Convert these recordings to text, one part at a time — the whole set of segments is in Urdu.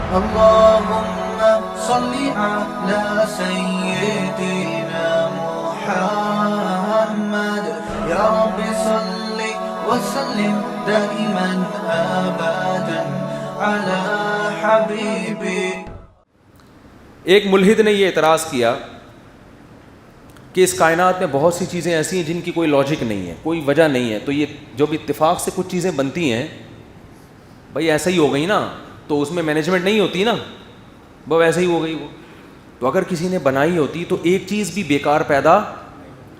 اللهم صل على سيدنا محمد يا رب صل وسلم دائما ابدا على حبيبي. ایک ملحد نے یہ اعتراض کیا کہ اس کائنات میں بہت سی چیزیں ایسی ہیں جن کی کوئی لاجک نہیں ہے, کوئی وجہ نہیں ہے, تو یہ جو بھی اتفاق سے کچھ چیزیں بنتی ہیں بھائی ایسا ہی ہو گئی نا, تو اس میں مینجمنٹ نہیں ہوتی نا, وہ ویسے ہی ہو گئی. وہ تو اگر کسی نے بنائی ہوتی تو ایک چیز بھی بیکار پیدا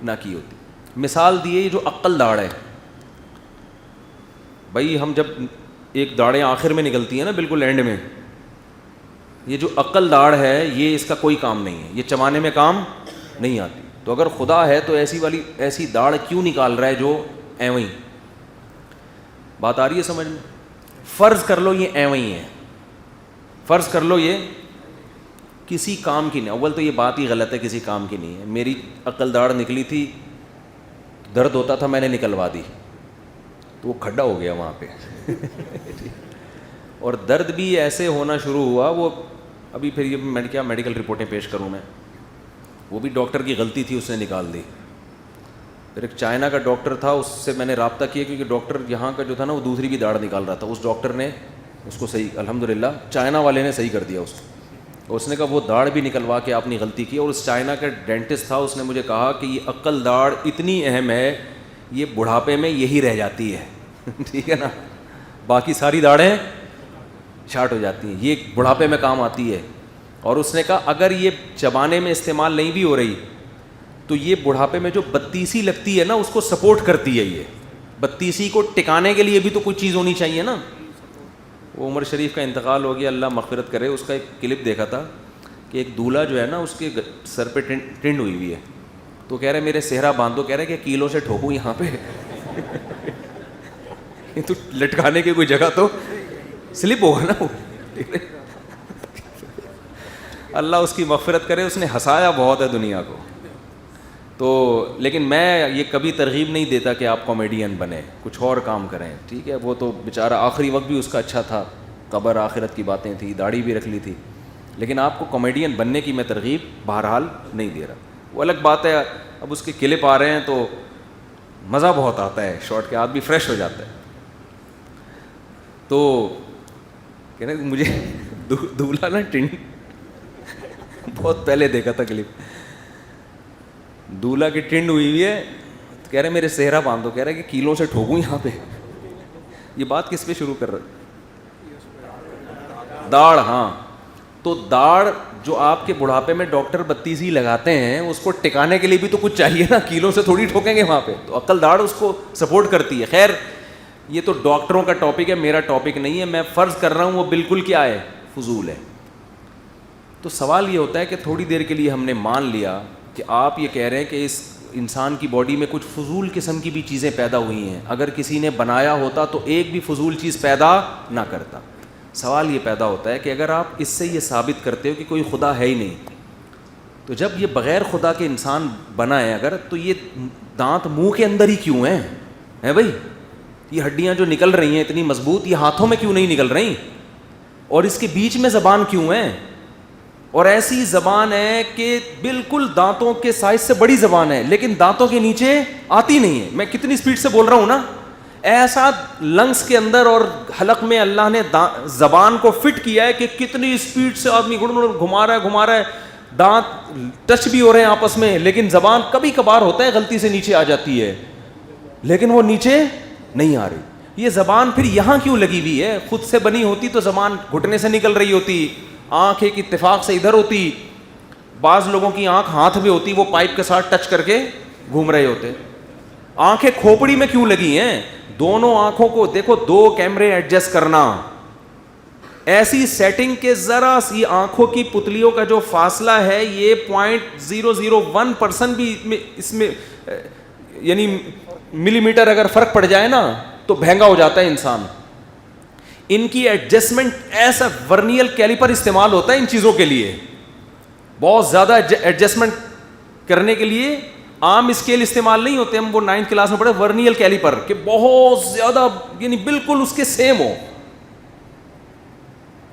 نہ کی ہوتی. مثال دیے جو عقل داڑ ہے, بھائی ہم جب ایک داڑیں آخر میں نکلتی ہیں نا بالکل اینڈ میں, یہ جو عقل داڑ ہے یہ اس کا کوئی کام نہیں ہے, یہ چبانے میں کام نہیں آتی. تو اگر خدا ہے تو ایسی داڑ کیوں نکال رہا ہے جو ایویں. بات آ رہی ہے سمجھ میں؟ فرض کر لو یہ ایویں ہے, فرض کر لو یہ کسی کام کی نہیں. اول تو یہ بات ہی غلط ہے, کسی کام کی نہیں ہے. میری عقل داڑ نکلی تھی, درد ہوتا تھا, میں نے نکلوا دی تو وہ کھڈا ہو گیا وہاں پہ اور درد بھی ایسے ہونا شروع ہوا, وہ ابھی پھر یہ میں کیا میڈیکل رپورٹیں پیش کروں میں, وہ بھی ڈاکٹر کی غلطی تھی, اس نے نکال دی. پھر ایک چائنا کا ڈاکٹر تھا, اس سے میں نے رابطہ کیا کیونکہ ڈاکٹر یہاں کا جو تھا نا وہ دوسری بھی داڑھ نکال رہا تھا. اس ڈاکٹر نے اس کو صحیح, الحمدللہ چائنا والے نے صحیح کر دیا اس کو. اس نے کہا وہ داڑھ بھی نکلوا کے آپ نے غلطی کی. اور اس چائنا کا ڈینٹسٹ تھا, اس نے مجھے کہا کہ یہ عقل داڑھ اتنی اہم ہے, یہ بڑھاپے میں یہی رہ جاتی ہے ٹھیک ہے نا, باقی ساری داڑھیں شارٹ ہو جاتی ہیں, یہ بڑھاپے میں کام آتی ہے. اور اس نے کہا اگر یہ چبانے میں استعمال نہیں بھی ہو رہی تو یہ بڑھاپے میں جو بتیسی لگتی ہے نا اس کو سپورٹ کرتی ہے. یہ بتیسی کو ٹکانے کے لیے بھی تو کچھ چیز ہونی چاہیے نا. وہ عمر شریف کا انتقال ہو گیا, اللہ مغفرت کرے. اس کا ایک کلپ دیکھا تھا کہ ایک دولہا جو ہے نا اس کے سر پہ ٹنڈ ہوئی ہوئی ہے, تو کہہ رہے میرے صحرا باندھ دو, کہہ رہے کہ کیلوں سے ٹھوکوں یہاں پہ تو لٹکانے کی کوئی جگہ تو سلپ ہوگا نا وہ. اللہ اس کی مغفرت کرے, اس نے ہنسایا بہت ہے دنیا کو. تو لیکن میں یہ کبھی ترغیب نہیں دیتا کہ آپ کامیڈین بنیں, کچھ اور کام کریں, ٹھیک ہے. وہ تو بیچارہ آخری وقت بھی اس کا اچھا تھا, قبر آخرت کی باتیں تھی, داڑھی بھی رکھ لی تھی, لیکن آپ کو کامیڈین بننے کی میں ترغیب بہرحال نہیں دے رہا. وہ الگ بات ہے, اب اس کے کلپ آ رہے ہیں تو مزہ بہت آتا ہے, شارٹ کے آدمی فریش ہو جاتا ہے. تو کہنا مجھے دولہا نا ٹنڈ, بہت پہلے دیکھا تھا کلپ, دولہا کی ٹنڈ ہوئی ہوئی ہے, کہہ رہے میرے صحرا باندھ دو, کہہ رہے کہ کیلوں سے ٹھوکوں یہاں پہ. یہ بات کس پہ شروع کر رہے؟ داڑھ. ہاں, تو داڑھ جو آپ کے بڑھاپے میں ڈاکٹر بتیسی لگاتے ہیں اس کو ٹکانے کے لیے بھی تو کچھ چاہیے نا, کیلوں سے تھوڑی ٹھوکیں گے وہاں پہ. تو عقل داڑھ اس کو سپورٹ کرتی ہے. خیر یہ تو ڈاکٹروں کا ٹاپک ہے, میرا ٹاپک نہیں ہے. میں فرض کر رہا ہوں وہ بالکل کیا ہے, فضول ہے. تو سوال یہ ہوتا ہے کہ تھوڑی دیر کے لیے ہم نے مان لیا کہ آپ یہ کہہ رہے ہیں کہ اس انسان کی باڈی میں کچھ فضول قسم کی بھی چیزیں پیدا ہوئی ہیں, اگر کسی نے بنایا ہوتا تو ایک بھی فضول چیز پیدا نہ کرتا. سوال یہ پیدا ہوتا ہے کہ اگر آپ اس سے یہ ثابت کرتے ہو کہ کوئی خدا ہے ہی نہیں, تو جب یہ بغیر خدا کے انسان بنا ہے اگر, تو یہ دانت منہ کے اندر ہی کیوں ہیں بھائی؟ یہ ہڈیاں جو نکل رہی ہیں اتنی مضبوط, یہ ہاتھوں میں کیوں نہیں نکل رہی؟ اور اس کے بیچ میں زبان کیوں ہے؟ اور ایسی زبان ہے کہ بالکل دانتوں کے سائز سے بڑی زبان ہے, لیکن دانتوں کے نیچے آتی نہیں ہے. میں کتنی سپیڈ سے بول رہا ہوں نا, ایسا لنگس کے اندر اور حلق میں اللہ نے زبان کو فٹ کیا ہے کہ کتنی سپیڈ سے آدمی گھما رہا ہے, دانت ٹچ بھی ہو رہے ہیں آپس میں, لیکن زبان کبھی کبھار ہوتا ہے غلطی سے نیچے آ جاتی ہے, لیکن وہ نیچے نہیں آ رہی. یہ زبان پھر یہاں کیوں لگی ہوئی ہے؟ خود سے بنی ہوتی تو زبان گھٹنے سے نکل رہی ہوتی, آنکھ ایک اتفاق سے ادھر ہوتی, بعض لوگوں کی آنکھ ہاتھ میں ہوتی, وہ پائپ کے ساتھ ٹچ کر کے گھوم رہے ہوتے. آنکھیں کھوپڑی میں کیوں لگی ہیں؟ دونوں آنکھوں کو دیکھو, 2 کیمرے ایڈجسٹ کرنا, ایسی سیٹنگ کے ذرا سی آنکھوں کی پتلیوں کا جو فاصلہ ہے یہ 0.001% بھی اس میں یعنی ملی میٹر اگر فرق پڑ جائے نا تو بھینگا ہو جاتا ہے انسان. ان کی ایڈجسٹمنٹ ایسا ورنیل کیلیپر استعمال ہوتا ہے ان چیزوں کے لیے, بہت زیادہ ایڈجسٹمنٹ کرنے کے لیے عام اسکیل استعمال نہیں ہوتے. ہم وہ 9th کلاس میں پڑھے ورنیل کیلیپر کہ بہت زیادہ یعنی بالکل اس کے سیم ہو.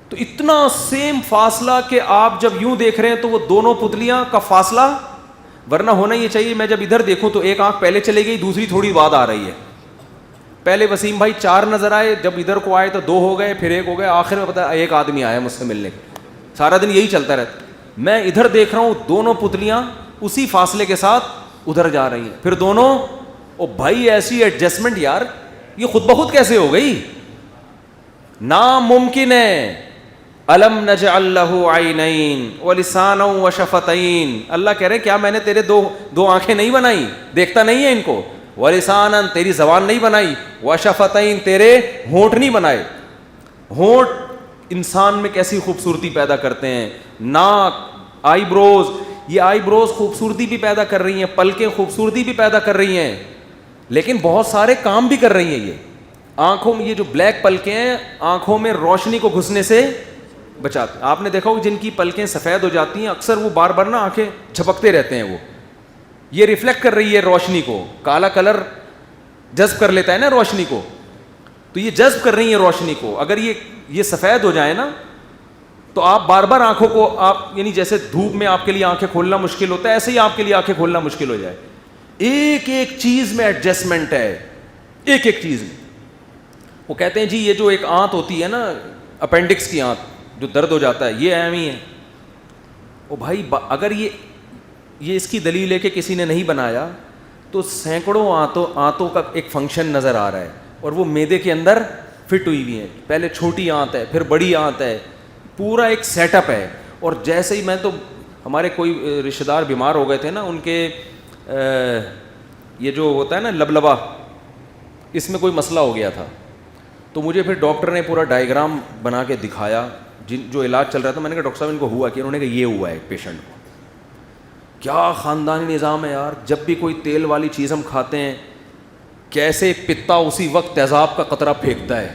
تو تو اتنا سیم فاصلہ کہ آپ جب یوں دیکھ رہے ہیں تو وہ دونوں پتلیاں کا فاصلہ، ورنہ ہونا یہ چاہیے میں جب ادھر دیکھوں تو ایک آنکھ پہلے چلے گئی، دوسری تھوڑی بعد آ رہی ہے. پہلے وسیم بھائی 4 نظر آئے، جب ادھر کو آئے تو 2 ہو گئے، پھر 1 ہو گئے، آخر میں پتا ایک آدمی آیا مجھ سے ملنے. سارا دن یہی چلتا رہتا. میں ادھر دیکھ رہا ہوں دونوں پتلیاں اسی فاصلے کے ساتھ ادھر جا رہی ہیں، پھر دونوں. او بھائی ایسی ایڈجسٹمنٹ یار یہ خود بخود کیسے ہو گئی؟ ناممکن ہے. الم نجعل له عینین ولسانا وشفتین. اللہ کہہ رہے کیا میں نے تیرے دو آنکھیں نہیں بنائی؟ دیکھتا نہیں ہے ان کو. ولسانا تیری زبان نہیں بنائی، وشفتین تیرے ہونٹ نہیں بنائے. ہونٹ انسان میں کیسی خوبصورتی پیدا کرتے ہیں. ناک، آئی بروز، یہ آئی بروز خوبصورتی بھی پیدا کر رہی ہیں، پلکیں خوبصورتی بھی پیدا کر رہی ہیں، لیکن بہت سارے کام بھی کر رہی ہیں. یہ آنکھوں میں یہ جو بلیک پلکیں ہیں آنکھوں میں روشنی کو گھسنے سے بچاتے. آپ نے دیکھا ہو جن کی پلکیں سفید ہو جاتی ہیں اکثر وہ بار بار نا آنکھیں جھپکتے رہتے ہیں. وہ یہ ریفلیکٹ کر رہی ہے روشنی کو. کالا کلر جذب کر لیتا ہے نا روشنی کو، تو یہ جذب کر رہی ہے روشنی کو. اگر یہ سفید ہو جائے نا تو آپ بار بار آنکھوں کو آپ یعنی جیسے دھوپ میں آپ کے لیے آنکھیں کھولنا مشکل ہوتا ہے ایسے ہی آپ کے لیے آنکھیں کھولنا مشکل ہو جائے. ایک ایک چیز میں ایڈجسٹمنٹ ہے، ایک ایک چیز میں. وہ کہتے ہیں جی یہ جو ایک آنت ہوتی ہے نا اپینڈکس کی آنت جو درد ہو جاتا ہے یہ اہم ہی ہے. او بھائی اگر یہ اس کی دلیل ہے کہ کسی نے نہیں بنایا تو سینکڑوں آنتوں کا ایک فنکشن نظر آ رہا ہے اور وہ معدے کے اندر فٹ ہوئی ہوئی ہیں. پہلے چھوٹی آنت ہے، پھر بڑی آنت ہے، پورا ایک سیٹ اپ ہے. اور جیسے ہی میں تو ہمارے کوئی رشتہ دار بیمار ہو گئے تھے نا، ان کے یہ جو ہوتا ہے نا لبلبا، اس میں کوئی مسئلہ ہو گیا تھا. تو مجھے پھر ڈاکٹر نے پورا ڈائیگرام بنا کے دکھایا جو علاج چل رہا تھا. میں نے کہا ڈاکٹر صاحب ان کو ہوا کیا؟ انہوں نے کہا یہ ہوا ہے پیشنٹ کو. کیا خاندانی نظام ہے یار. جب بھی کوئی تیل والی چیز ہم کھاتے ہیں کیسے پتا اسی وقت تیزاب کا قطرہ پھینکتا ہے.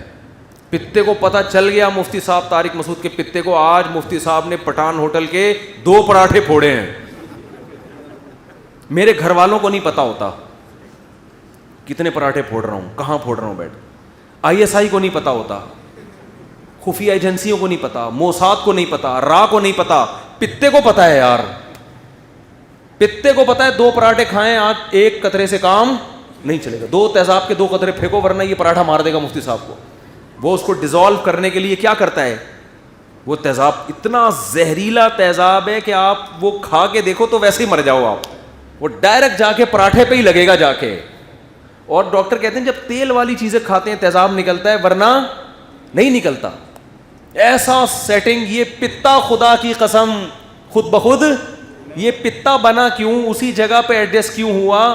پتے کو پتہ چل گیا مفتی صاحب طارق مسعود کے پتے کو، آج مفتی صاحب نے پٹھان ہوٹل کے 2 پراٹھے پھوڑے ہیں. میرے گھر والوں کو نہیں پتا ہوتا کتنے پراٹھے پھوڑ رہا ہوں، کہاں پھوڑ رہا ہوں بیٹھ. ISI کو نہیں پتا ہوتا، خفیہ ایجنسیوں کو نہیں پتا، موساد کو نہیں پتا، را کو نہیں پتا، پتے کو پتا ہے یار. پتے کو پتا ہے 2 پراٹھے کھائیں آج 1 قطرے سے کام نہیں چلے گا. 2 تیزاب کے 2 قطرے پھینکو ورنہ یہ پراٹھا مار دے گا مفتی صاحب کو. وہ اس کو ڈیزالو کرنے کے لیے کیا کرتا ہے، وہ تیزاب اتنا زہریلا تیزاب ہے کہ آپ وہ کھا کے دیکھو تو ویسے ہی مر جاؤ آپ. وہ ڈائریکٹ جا کے پراٹھے پہ ہی لگے گا جا کے. اور ڈاکٹر کہتے ہیں جب تیل والی چیزیں کھاتے ہیں تیزاب نکلتا ہے ورنہ نہیں نکلتا. ایسا سیٹنگ. یہ پتا خدا کی قسم خود بخود یہ پتا بنا کیوں، اسی جگہ پہ ایڈجسٹ کیوں ہوا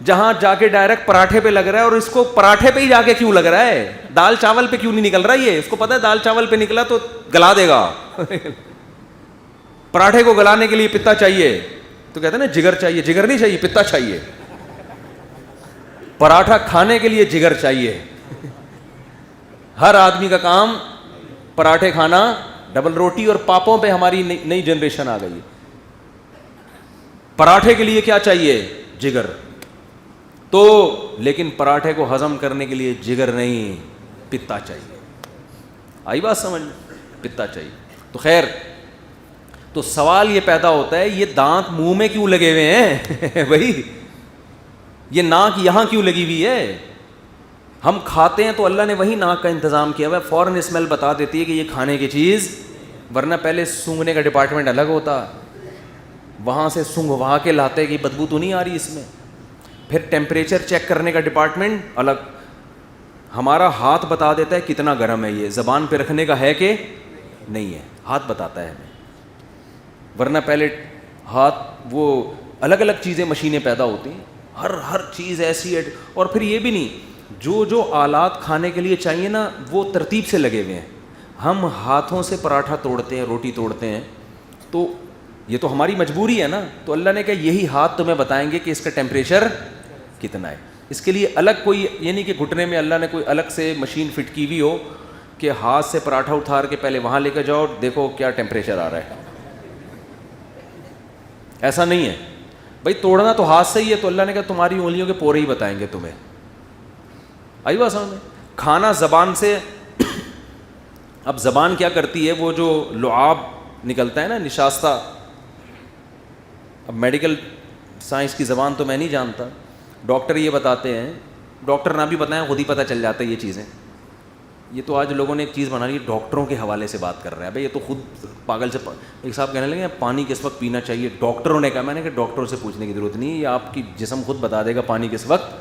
جہاں جا کے ڈائریکٹ پراٹھے پہ لگ رہا ہے. اور اس کو پراٹھے پہ ہی جا کے کیوں لگ رہا ہے، دال چاول پہ کیوں نہیں نکل رہا؟ یہ اس کو پتا ہے دال چاول پہ نکلا تو گلا دے گا. پراٹھے کو گلانے کے لیے پتا چاہیے تو کہتے ہیں نا جگر چاہیے. جگر نہیں چاہیے، پتا چاہیے. پراٹھا کھانے کے لیے جگر چاہیے. ہر آدمی کا کام پراٹھے کھانا، ڈبل روٹی اور پاپوں پہ ہماری نئی جنریشن آ گئی. پراٹھے کے لیے کیا چاہیے؟ جگر. تو لیکن پراٹھے کو ہضم کرنے کے لیے جگر نہیں، پتا چاہیے. آئی بات سمجھ میں؟ پتا چاہیے. تو خیر، تو سوال یہ پیدا ہوتا ہے یہ دانت منہ میں کیوں لگے ہوئے ہیں بھائی؟ یہ ناک یہاں کیوں لگی ہوئی ہے؟ ہم کھاتے ہیں تو اللہ نے وہی ناک کا انتظام کیا ہوا ہے. فوراً اسمیل بتا دیتی ہے کہ یہ کھانے کی چیز، ورنہ پہلے سونگھنے کا ڈپارٹمنٹ الگ ہوتا، وہاں سے سونگھوا کے لاتے کہ بدبو تو نہیں آ رہی اس میں. پھر ٹیمپریچر چیک کرنے کا ڈپارٹمنٹ الگ. ہمارا ہاتھ بتا دیتا ہے کتنا گرم ہے، یہ زبان پہ رکھنے کا ہے کہ نہیں ہے، ہاتھ بتاتا ہے ہمیں. ورنہ پہلے ہاتھ وہ الگ الگ چیزیں مشینیں پیدا ہوتی ہیں، ہر چیز ایسی ہے. اور پھر یہ بھی نہیں، جو آلات کھانے کے لیے چاہیے نا وہ ترتیب سے لگے ہوئے ہیں. ہم ہاتھوں سے پراٹھا توڑتے ہیں، روٹی توڑتے ہیں، تو یہ تو ہماری مجبوری ہے نا. تو اللہ نے کہا یہی ہاتھ تمہیں بتائیں گے کہ اس کا ٹیمپریچر کتنا ہے. اس کے لیے الگ کوئی یہ نہیں کہ گھٹنے میں اللہ نے کوئی الگ سے مشین فٹ کی ہوئی ہو کہ ہاتھ سے پراٹھا اٹھا کے پہلے وہاں لے کے جاؤ دیکھو کیا ٹیمپریچر آ رہا ہے. ایسا نہیں ہے بھائی. توڑنا تو ہاتھ سے ہی ہے، تو اللہ نے کہا تمہاری انگلیوں کے پورے ہی بتائیں گے تمہیں. آئی بات سمجھ میں؟ کھانا زبان سے اب زبان کیا کرتی ہے, وہ جو لعاب نکلتا ہے نا نشاستہ, اب میڈیکل سائنس کی زبان تو میں نہیں جانتا, ڈاکٹر یہ بتاتے ہیں, ڈاکٹر نہ بھی بتائیں خود ہی پتہ چل جاتا ہے یہ چیزیں. یہ تو آج لوگوں نے ایک چیز بنا لی, ڈاکٹروں کے حوالے سے بات کر رہا ہے. بھائی یہ تو خود پاگل سے ایک صاحب کہنے لگے پانی کس وقت پینا چاہیے, ڈاکٹروں نے کہا. میں نے کہا ڈاکٹروں سے پوچھنے کی ضرورت نہیں, یہ آپ کی جسم خود بتا دے گا پانی کس وقت.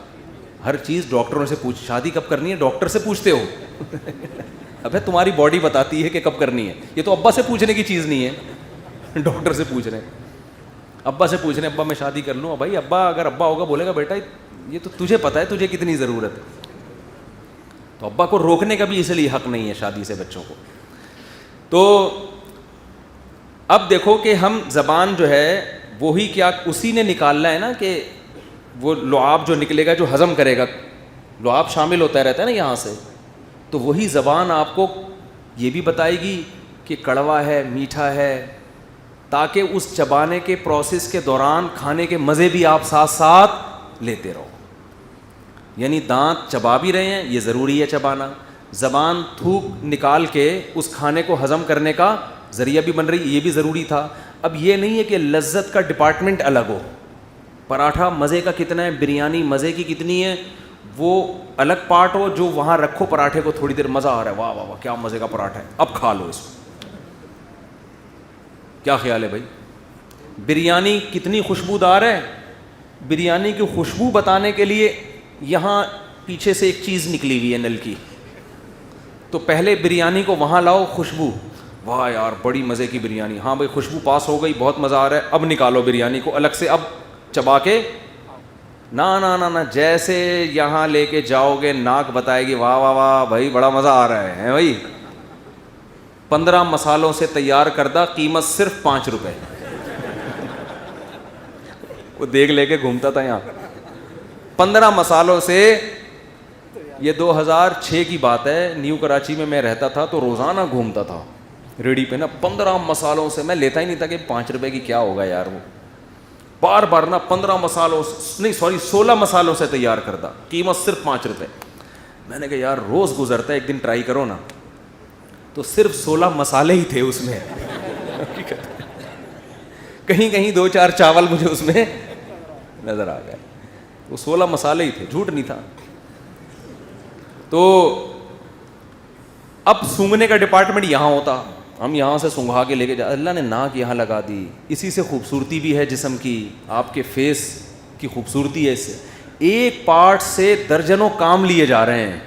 ہر چیز ڈاکٹروں سے پوچھ, شادی کب کرنی ہے ڈاکٹر سے پوچھتے ہو. ابے تمہاری باڈی بتاتی ہے کہ کب کرنی ہے, یہ تو ابا سے پوچھنے کی چیز نہیں ہے, ڈاکٹر سے پوچھ رہے ہیں. ابا سے پوچھ رہے ہیں ابا میں شادی کر لوں. بھائی ابا اگر ابا ہوگا بولے گا بیٹا یہ تو تجھے پتہ ہے تجھے کتنی ضرورت ہے. تو ابا کو روکنے کا بھی اس لیے حق نہیں ہے شادی سے بچوں کو. تو اب دیکھو کہ ہم زبان جو ہے وہی کیا اسی نے نکالنا ہے نا, کہ وہ لعاب جو نکلے گا جو ہضم کرے گا, لعاب شامل ہوتا رہتا ہے نا یہاں سے, تو وہی زبان آپ کو یہ بھی بتائے گی کہ کڑوا ہے میٹھا ہے, تاکہ اس چبانے کے پروسیس کے دوران کھانے کے مزے بھی آپ ساتھ ساتھ لیتے رہو. یعنی دانت چبا بھی رہے ہیں, یہ ضروری ہے چبانا, زبان تھوک نکال کے اس کھانے کو ہضم کرنے کا ذریعہ بھی بن رہی, یہ بھی ضروری تھا. اب یہ نہیں ہے کہ لذت کا ڈپارٹمنٹ الگ ہو, پراٹھا مزے کا کتنا ہے, بریانی مزے کی کتنی ہے, وہ الگ پارٹ ہو جو وہاں رکھو پراٹھے کو تھوڑی دیر مزہ آ رہا ہے, واہ واہ واہ کیا مزے کا پراٹھا ہے, اب کھا لو اس کو. کیا خیال ہے بھائی, بریانی کتنی خوشبودار ہے, بریانی کی خوشبو بتانے کے لیے یہاں پیچھے سے ایک چیز نکلی ہوئی ہے نل کی, تو پہلے بریانی کو وہاں لاؤ خوشبو, واہ یار بڑی مزے کی بریانی, ہاں بھائی خوشبو پاس ہو گئی بہت مزہ آ رہا ہے, اب نکالو بریانی کو الگ سے, اب چبا کے نا نا نا نا جیسے یہاں لے کے جاؤ گے ناک بتائے گی واہ واہ واہ بھائی بڑا مزہ آ رہا ہے بھائی. 15 مسالوں سے تیار کردہ, قیمت صرف 5 روپے. وہ دیکھ لے کے گھومتا تھا یہاں, 15 مسالوں سے. یہ 2006 کی بات ہے, نیو کراچی میں میں رہتا تھا تو روزانہ گھومتا تھا ریڈی پہ نا, 15 مسالوں سے. میں لیتا ہی نہیں تھا کہ 5 روپے کی کیا ہوگا یار, وہ بار بار نا 15 مسالوں نہیں 16 مسالوں سے تیار کردہ, قیمت صرف 5 روپے. میں نے کہا یار روز گزرتا ہے, ایک دن ٹرائی کرو نا. تو صرف 16 مسالے ہی تھے اس میں, کہیں کہیں 2-4 چاول مجھے اس میں نظر آ گئے, وہ 16 مسالے ہی تھے, جھوٹ نہیں تھا. تو اب سونگھنے کا ڈپارٹمنٹ یہاں ہوتا, ہم یہاں سے سونگھا کے لے کے جا, اللہ نے ناک یہاں لگا دی, اسی سے خوبصورتی بھی ہے جسم کی, آپ کے فیس کی خوبصورتی ہے اس سے. ایک پارٹ سے درجنوں کام لیے جا رہے ہیں,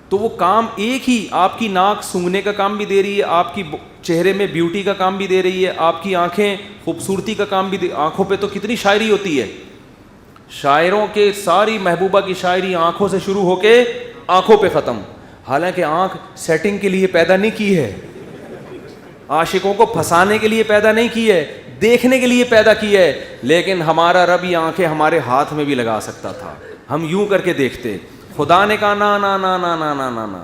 تو وہ کام ایک ہی, آپ کی ناک سونگھنے کا کام بھی دے رہی ہے, آپ کی چہرے میں بیوٹی کا کام بھی دے رہی ہے, آپ کی آنکھیں خوبصورتی کا کام بھی آنکھوں پہ تو کتنی شاعری ہوتی ہے, شاعروں کے ساری محبوبہ کی شاعری آنکھوں سے شروع ہو کے آنکھوں پہ ختم. حالانکہ آنکھ سیٹنگ کے لیے پیدا نہیں کی ہے, عاشقوں کو پھنسانے کے لیے پیدا نہیں کی ہے, دیکھنے کے لیے پیدا کی ہے. لیکن ہمارا رب یہ آنکھیں ہمارے ہاتھ میں بھی لگا سکتا تھا, ہم یوں کر کے دیکھتے. خدا نے کہا نا نا نا نا نا نا نا نا,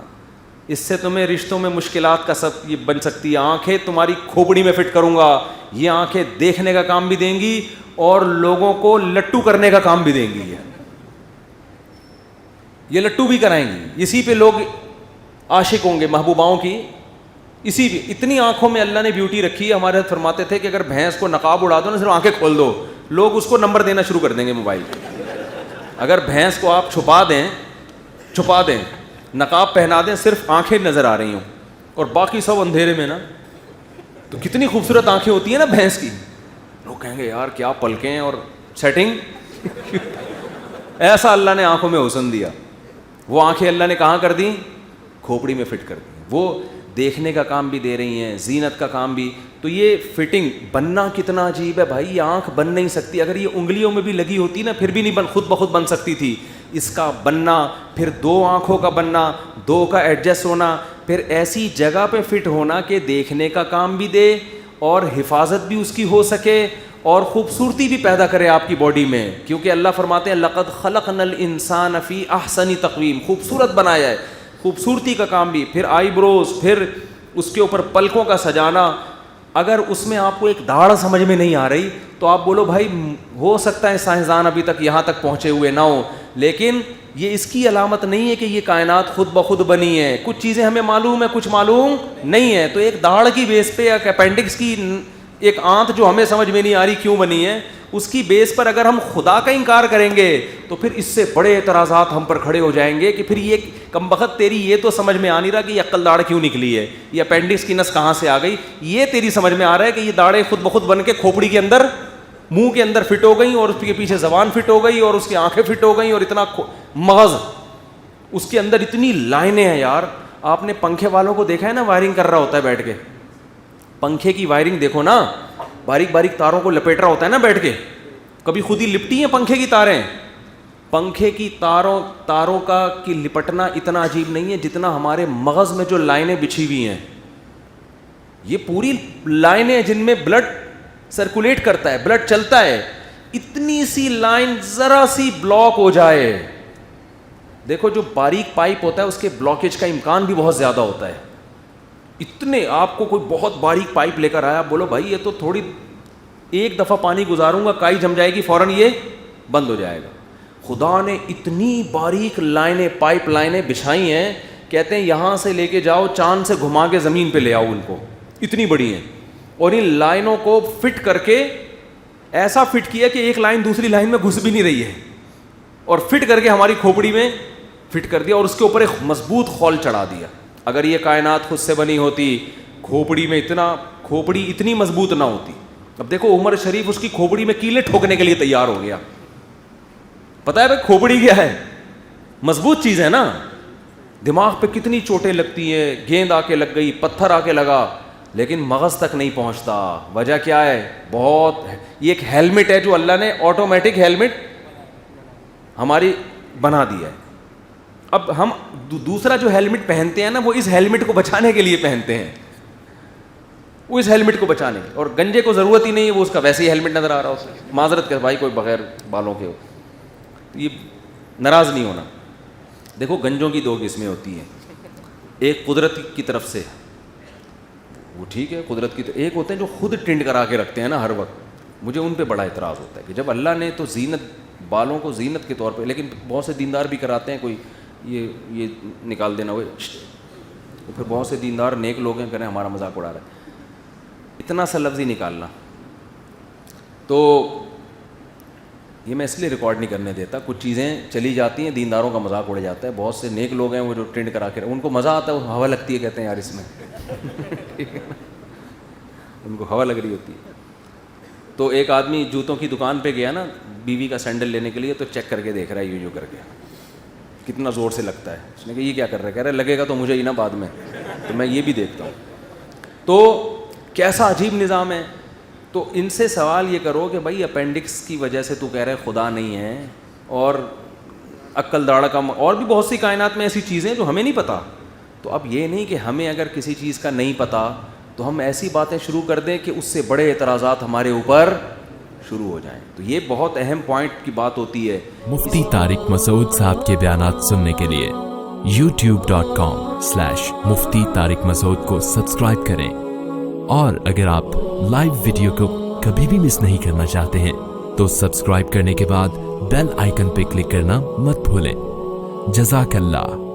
اس سے تمہیں رشتوں میں مشکلات کا سب یہ بن سکتی ہے, آنکھیں تمہاری کھوپڑی میں فٹ کروں گا. یہ آنکھیں دیکھنے کا کام بھی دیں گی اور لوگوں کو لٹو کرنے کا کام بھی دیں گی, یہ لٹو بھی کرائیں گی. اسی پہ لوگ عاشق ہوں گے محبوباؤں کی, اسی بھی. اتنی آنکھوں میں اللہ نے بیوٹی رکھی ہے. ہمارے فرماتے تھے کہ اگر بھینس کو نقاب اڑا دو نا, صرف آنکھیں کھول دو, لوگ اس کو نمبر دینا شروع کر دیں گے موبائل پہ. اگر بھینس کو آپ چھپا دیں نقاب پہنا دیں, صرف آنکھیں نظر آ رہی ہوں اور باقی سب اندھیرے میں نا, تو کتنی خوبصورت آنکھیں ہوتی ہیں نا بھینس کی. لوگ کہیں گے یار کیا پلکیں اور سیٹنگ. ایسا اللہ نے آنکھوں میں حسن دیا. وہ آنکھیں اللہ نے کہاں کر دیں, کھوپڑی میں فٹ کر دی. وہ دیکھنے کا کام بھی دے رہی ہیں, زینت کا کام بھی. تو یہ فٹنگ بننا کتنا عجیب ہے بھائی, یہ آنکھ بن نہیں سکتی. اگر یہ انگلیوں میں بھی لگی ہوتی نا پھر بھی نہیں خود بخود بن سکتی تھی. اس کا بننا, پھر 2 آنکھوں کا بننا, 2 کا ایڈجسٹ ہونا, پھر ایسی جگہ پہ فٹ ہونا کہ دیکھنے کا کام بھی دے اور حفاظت بھی اس کی ہو سکے اور خوبصورتی بھی پیدا کرے آپ کی باڈی میں. کیونکہ اللہ فرماتے ہیں لقد خلقنا الانسان فی احسن تقویم, خوبصورت بنایا ہے. خوبصورتی کا کام بھی, پھر آئی بروز, پھر اس کے اوپر پلکوں کا سجانا. اگر اس میں آپ کو ایک داڑھ سمجھ میں نہیں آ رہی تو آپ بولو بھائی ہو سکتا ہے سائنسدان ابھی تک یہاں تک پہنچے ہوئے نہ ہو, لیکن یہ اس کی علامت نہیں ہے کہ یہ کائنات خود بخود بنی ہے. کچھ چیزیں ہمیں معلوم ہے, کچھ معلوم نہیں ہے. تو ایک داڑھ کی بیس پہ, ایک اپینڈکس کی ایک آنت جو ہمیں سمجھ میں نہیں آ رہی کیوں بنی ہے, اس کی بیس پر اگر ہم خدا کا انکار کریں گے تو پھر اس سے بڑے اعتراضات ہم پر کھڑے ہو جائیں گے کہ پھر یہ کمبخت تیری یہ تو سمجھ میں آ نہیں رہا کہ یہ عقل داڑھ کیوں نکلی ہے, یہ اپینڈکس کی نس کہاں سے آ گئی. یہ تیری سمجھ میں آ رہا ہے کہ یہ داڑھیں خود بخود بن کے کھوپڑی کے اندر, منہ کے اندر فٹ ہو گئیں, اور اس کے پیچھے زبان فٹ ہو گئی, اور اس کی آنکھیں فٹ ہو گئیں, اور اتنا مغز اس کے اندر اتنی لائنیں ہیں. یار آپ نے پنکھے والوں کو دیکھا ہے نا, وائرنگ کر رہا ہوتا ہے بیٹھ کے, پنکھے کی وائرنگ دیکھو نا, باریک باریک تاروں کو لپیٹ رہا ہوتا ہے نا بیٹھ کے. کبھی خود ہی لپٹی ہیں پنکھے کی تاریں؟ پنکھے کی تاروں کا کی لپٹنا اتنا عجیب نہیں ہے جتنا ہمارے مغز میں جو لائنیں بچھی ہوئی ہیں. یہ پوری لائنیں جن میں بلڈ سرکولیٹ کرتا ہے, بلڈ چلتا ہے, اتنی سی لائن ذرا سی بلاک ہو جائے, دیکھو جو باریک پائپ ہوتا ہے اس کے بلاکیج کا امکان بھی بہت زیادہ ہوتا ہے. اتنے آپ کو کوئی بہت باریک پائپ لے کر آیا, بولو بھائی یہ تو تھوڑی ایک دفعہ پانی گزاروں گا کائی جم جائے گی, فوراً یہ بند ہو جائے گا. خدا نے اتنی باریک لائنیں, پائپ لائنیں بچھائی ہیں, کہتے ہیں یہاں سے لے کے جاؤ چاند سے گھما کے زمین پہ لے آؤ ان کو, اتنی بڑی ہیں. اور ان لائنوں کو فٹ کر کے ایسا فٹ کیا کہ ایک لائن دوسری لائن میں گھس بھی نہیں رہی ہے, اور فٹ کر کے ہماری کھوپڑی میں فٹ کر دیا, اور اس کے اوپر ایک مضبوط خول چڑھا دیا. اگر یہ کائنات خود سے بنی ہوتی, کھوپڑی اتنی مضبوط نہ ہوتی. اب دیکھو عمر شریف اس کی کھوپڑی میں کیلیں ٹھوکنے کے لیے تیار ہو گیا. پتا ہے بھائی کھوپڑی کیا ہے؟ مضبوط چیز ہے نا. دماغ پہ کتنی چوٹیں لگتی ہیں, گیند آ کے لگ گئی, پتھر آ کے لگا, لیکن مغز تک نہیں پہنچتا. وجہ کیا ہے؟ یہ ایک ہیلمٹ ہے جو اللہ نے آٹومیٹک ہیلمٹ ہماری بنا دیا ہے. اب ہم دوسرا جو ہیلمٹ پہنتے ہیں نا, وہ اس ہیلمٹ کو بچانے کے لیے پہنتے ہیں, وہ اس ہیلمٹ کو بچانے کی. اور گنجے کو ضرورت ہی نہیں ہے, وہ اس کا ویسے ہی ہیلمٹ نظر آ رہا ہے. معذرت کر بھائی کوئی بغیر بالوں کے ہو, یہ ناراض نہیں ہونا. دیکھو گنجوں کی دو قسمیں ہوتی ہیں, ایک قدرت کی طرف سے, وہ ٹھیک ہے قدرت کی, تو ایک ہوتے ہیں جو خود ٹنڈ کرا کے رکھتے ہیں نا ہر وقت. مجھے ان پہ بڑا اعتراض ہوتا ہے کہ جب اللہ نے تو زینت, بالوں کو زینت کے طور پہ, لیکن بہت سے دیندار بھی کراتے ہیں, کوئی یہ نکال دینا, وہ پھر بہت سے دیندار نیک لوگ ہیں کریں ہمارا مذاق اڑا رہے ہیں. اتنا سا لفظ ہی نکالنا, تو یہ میں اس لیے ریکارڈ نہیں کرنے دیتا. کچھ چیزیں چلی جاتی ہیں, دینداروں کا مذاق اڑ جاتا ہے. بہت سے نیک لوگ ہیں وہ جو ٹرینڈ کرا کے, ان کو مزہ آتا ہے, وہ ہوا لگتی ہے, کہتے ہیں یار اس میں ان کو ہوا لگ رہی ہوتی ہے. تو ایک آدمی جوتوں کی دکان پہ گیا نا بیوی کا سینڈل لینے کے لیے, تو چیک کر کے دیکھ رہا ہے یوں کر کے کتنا زور سے لگتا ہے. اس نے کہا یہ کیا کر رہا ہے؟ کہہ رہا ہے لگے گا تو مجھے ہی نا بعد میں, تو میں یہ بھی دیکھتا ہوں. تو کیسا عجیب نظام ہے. تو ان سے سوال یہ کرو کہ بھائی اپینڈکس کی وجہ سے تو کہہ رہے خدا نہیں ہے, اور عقل داڑھ کا, اور بھی بہت سی کائنات میں ایسی چیزیں جو ہمیں نہیں پتہ. تو اب یہ نہیں کہ ہمیں اگر کسی چیز کا نہیں پتہ تو ہم ایسی باتیں شروع کر دیں کہ اس سے بڑے اعتراضات ہمارے اوپر شروع ہو جائیں. تو یہ بہت اہم پوائنٹ کی بات ہوتی ہے. مفتی طارق مسعود صاحب کے بیانات سننے کے لیے youtube.com/مفتی طارق مسعود کو سبسکرائب کریں, اور اگر آپ لائیو ویڈیو کو کبھی بھی مس نہیں کرنا چاہتے ہیں تو سبسکرائب کرنے کے بعد بیل آئیکن پہ کلک کرنا مت بھولیں. جزاک اللہ.